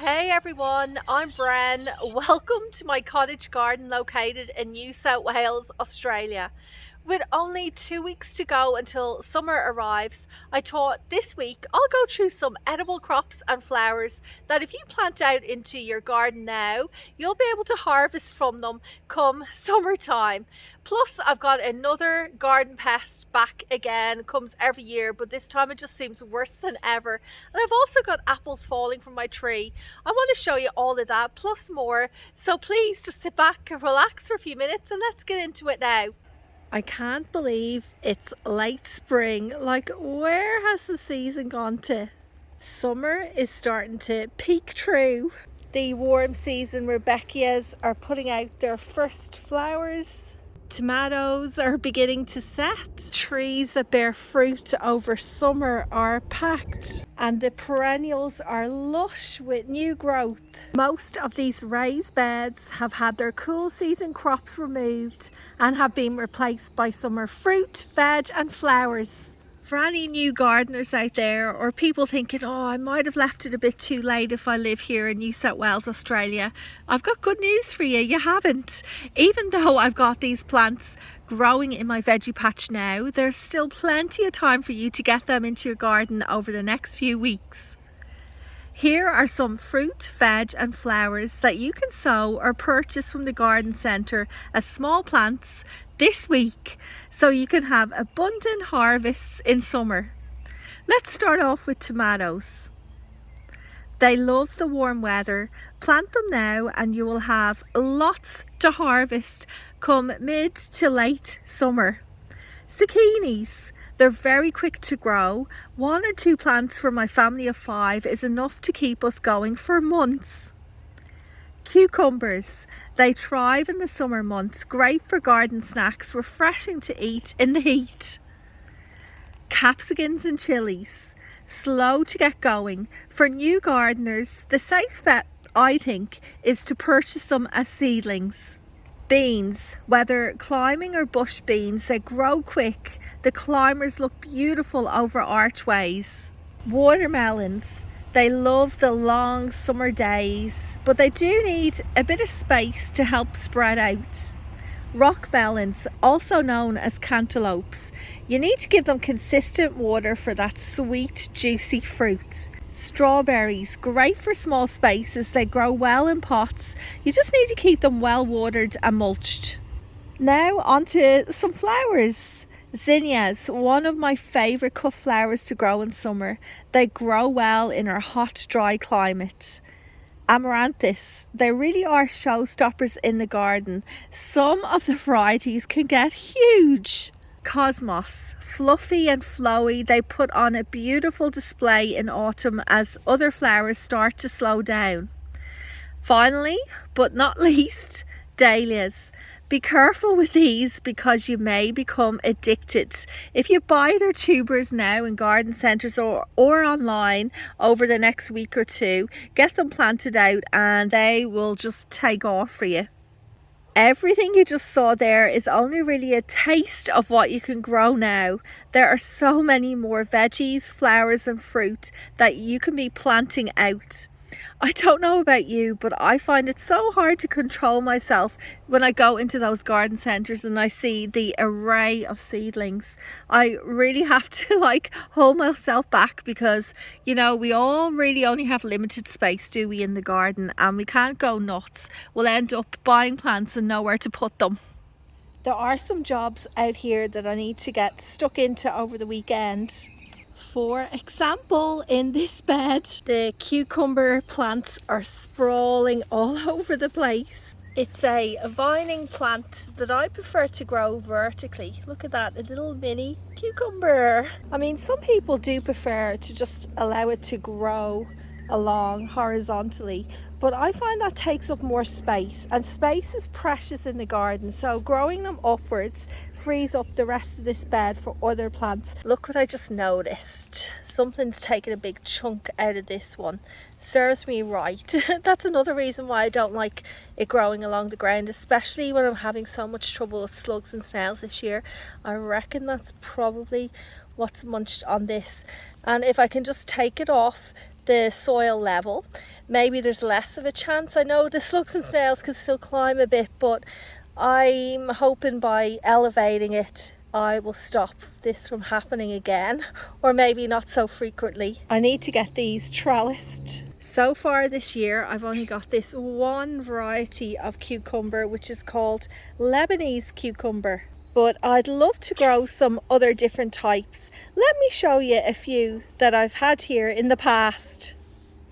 Hey everyone, I'm Bren. Welcome to my cottage garden located in New South Wales, Australia. With only 2 weeks to go until summer arrives, I thought this week I'll go through some edible crops and flowers that if you plant out into your garden now, you'll be able to harvest from them come summertime. Plus, I've got another garden pest back again, comes every year, but this time it just seems worse than ever. And I've also got apples falling from my tree. I want to show you all of that, plus more. So please just sit back and relax for a few minutes and let's get into it now. I can't believe it's late spring. Like, where has the season gone to? Summer is starting to peek through. The warm season Veggies are putting out their first flowers. Tomatoes are beginning to set. Trees that bear fruit over summer are packed, and the perennials are lush with new growth. Most of these raised beds have had their cool season crops removed and have been replaced by summer fruit, veg and flowers. For any new gardeners out there, or people thinking, oh, I might have left it a bit too late if I live here in New South Wales, Australia, I've got good news for you. You haven't. Even though I've got these plants growing in my veggie patch now, there's still plenty of time for you to get them into your garden over the next few weeks. Here are some fruit, veg and flowers that you can sow or purchase from the garden centre as small plants this week, so you can have abundant harvests in summer. Let's start off with tomatoes. They love the warm weather. Plant them now and you will have lots to harvest come mid to late summer. Zucchinis. They're very quick to grow. 1 or 2 plants for my family of 5 is enough to keep us going for months. Cucumbers. They thrive in the summer months, great for garden snacks, refreshing to eat in the heat. Capsicums and chilies, slow to get going. For new gardeners, the safe bet, I think, is to purchase them as seedlings. Beans, whether climbing or bush beans, they grow quick. The climbers look beautiful over archways. Watermelons. They love the long summer days, but they do need a bit of space to help spread out. Rock melons, also known as cantaloupes. You need to give them consistent water for that sweet, juicy fruit. Strawberries, great for small spaces. They grow well in pots. You just need to keep them well watered and mulched. Now onto some flowers. Zinnias, one of my favourite cut flowers to grow in summer. They grow well in our hot, dry climate. Amaranthus, they really are showstoppers in the garden. Some of the varieties can get huge. Cosmos, fluffy and flowy, they put on a beautiful display in autumn as other flowers start to slow down. Finally, but not least, dahlias. Be careful with these because you may become addicted. If you buy their tubers now in garden centres or online over the next week or two, get them planted out and they will just take off for you. Everything you just saw there is only really a taste of what you can grow now. There are so many more veggies, flowers and fruit that you can be planting out. I don't know about you, but I find it so hard to control myself when I go into those garden centres and I see the array of seedlings. I really have to hold myself back because, you know, we all really only have limited space, do we, in the garden, and we can't go nuts. We'll end up buying plants and nowhere to put them. There are some jobs out here that I need to get stuck into over the weekend. For example, in this bed, the cucumber plants are sprawling all over the place. It's a vining plant that I prefer to grow vertically. Look at that, a little mini cucumber. I mean, some people do prefer to just allow it to grow along horizontally, but I find that takes up more space, and space is precious in the garden, so growing them upwards frees up the rest of this bed for other plants. Look what I just noticed. Something's taken a big chunk out of this one. Serves me right. That's another reason why I don't like it growing along the ground, especially when I'm having so much trouble with slugs and snails this year. I reckon that's probably what's munched on this. And if I can just take it off the soil level, maybe there's less of a chance. I know the slugs and snails can still climb a bit, but I'm hoping by elevating it I will stop this from happening again, or maybe not so frequently. I need to get these trellised. So far this year I've only got this one variety of cucumber, which is called Lebanese cucumber, but I'd love to grow some other different types. Let me show you a few that I've had here in the past.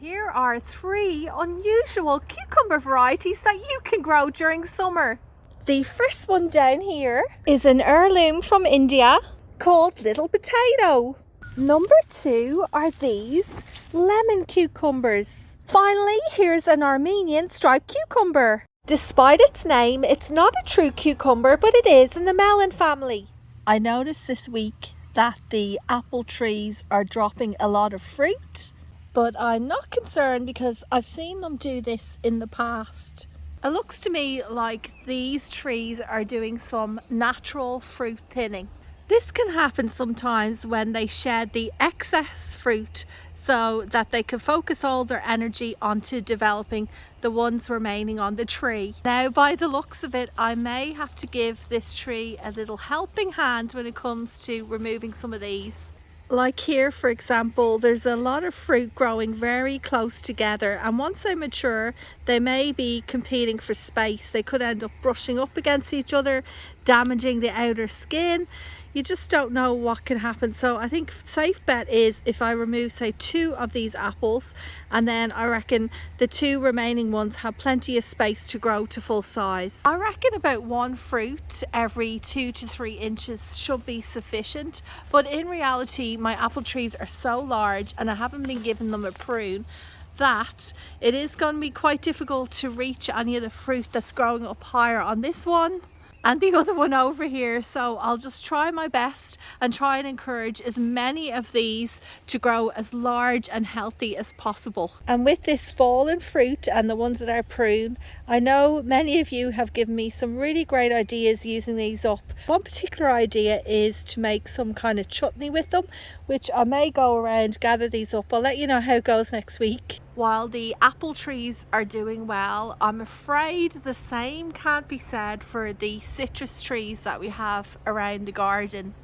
Here are 3 unusual cucumber varieties that you can grow during summer. The first one down here is an heirloom from India called Little Potato. Number 2 are these lemon cucumbers. Finally, here's an Armenian striped cucumber. Despite its name, it's not a true cucumber, but it is in the melon family. I noticed this week that the apple trees are dropping a lot of fruit, but I'm not concerned because I've seen them do this in the past. It looks to me like these trees are doing some natural fruit thinning. This can happen sometimes when they shed the excess fruit so that they can focus all their energy onto developing the ones remaining on the tree. Now, by the looks of it, I may have to give this tree a little helping hand when it comes to removing some of these. Like here, for example, there's a lot of fruit growing very close together, and once they mature, they may be competing for space. They could end up brushing up against each other, damaging the outer skin. You just don't know what can happen. So I think safe bet is if I remove, say, 2 of these apples, and then I reckon the 2 remaining ones have plenty of space to grow to full size. I reckon about 1 fruit every 2 to 3 inches should be sufficient, but in reality my apple trees are so large and I haven't been giving them a prune that it is going to be quite difficult to reach any of the fruit that's growing up higher on this one and the other one over here. So I'll just try my best and try and encourage as many of these to grow as large and healthy as possible. And with this fallen fruit and the ones that are prune, I know many of you have given me some really great ideas using these up. One particular idea is to make some kind of chutney with them, which I may go around, gather these up. I'll let you know how it goes next week. While the apple trees are doing well, I'm afraid the same can't be said for the citrus trees that we have around the garden.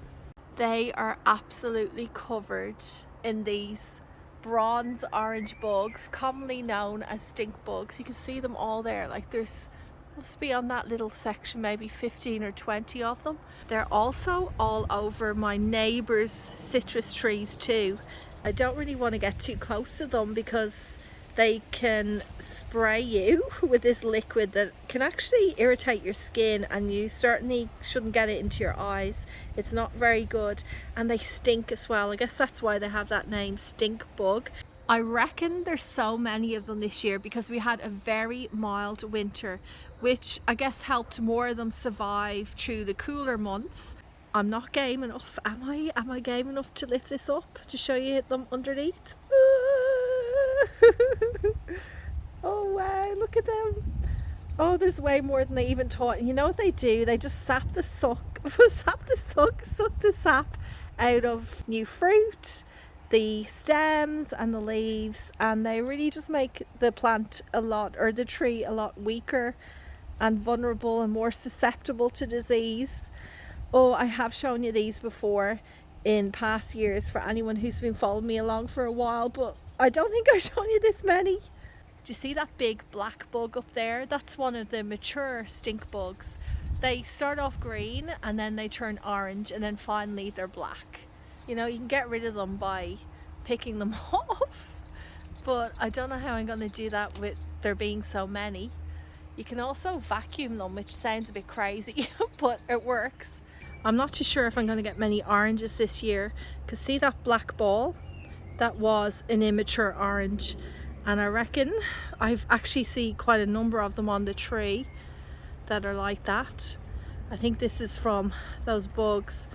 They are absolutely covered in these bronze orange bugs, commonly known as stink bugs. You can see them all there, like there's must be on that little section maybe 15 or 20 of them. They're also all over my neighbour's citrus trees too. I don't really want to get too close to them because they can spray you with this liquid that can actually irritate your skin, and you certainly shouldn't get it into your eyes. It's not very good, and they stink as well. I guess that's why they have that name, stink bug. I reckon there's so many of them this year because we had a very mild winter, which I guess helped more of them survive through the cooler months. I'm not game enough, am I? Am I game enough to lift this up to show you them underneath? Oh wow, look at them. Oh, there's way more than they even taught. And you know what they do? They just sap the suck the sap out of new fruit, the stems and the leaves, and they really just make the plant a lot, or the tree a lot weaker and vulnerable and more susceptible to disease. Oh, I have shown you these before in past years for anyone who's been following me along for a while, but I don't think I've shown you this many. Do you see that big black bug up there? That's one of the mature stink bugs. They start off green and then they turn orange and then finally they're black. You know, you can get rid of them by picking them off, but I don't know how I'm going to do that with there being so many. You can also vacuum them, which sounds a bit crazy, but it works. I'm not too sure if I'm going to get many oranges this year, because see that black ball? That was an immature orange, and I reckon I've actually seen quite a number of them on the tree that are like that. I think this is from those bugs.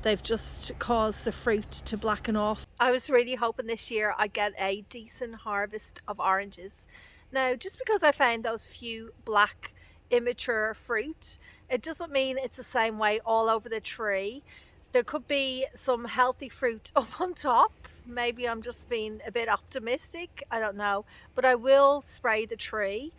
They've just caused the fruit to blacken off. I was really hoping this year I'd get a decent harvest of oranges. Now, just because I found those few black immature fruit, it doesn't mean it's the same way all over the tree. there could be some healthy fruit up on top. Maybe I'm just being a bit optimistic, I don't know, but I will spray the tree.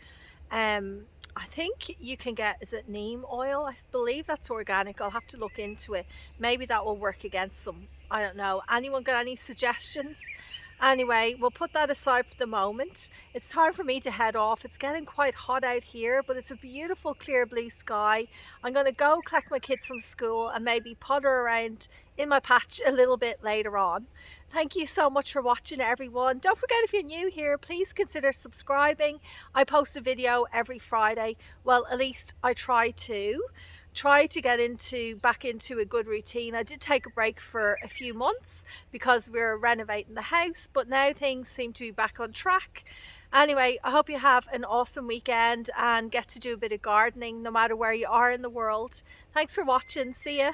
um I think you can get, is it neem oil? I believe that's organic. I'll have to look into it. Maybe that will work against them. I don't know. Anyone got any suggestions? Anyway, we'll put that aside for the moment. It's time for me to head off. It's getting quite hot out here, but it's a beautiful clear blue sky. I'm going to go collect my kids from school and maybe potter around in my patch a little bit later on. Thank you so much for watching, everyone. Don't forget, if you're new here, please consider subscribing. I post a video every Friday. Well, at least I try to get back into a good routine. I did take a break for a few months because we were renovating the house, but now things seem to be back on track. Anyway, I hope you have an awesome weekend and get to do a bit of gardening no matter where you are in the world. Thanks for watching. See ya.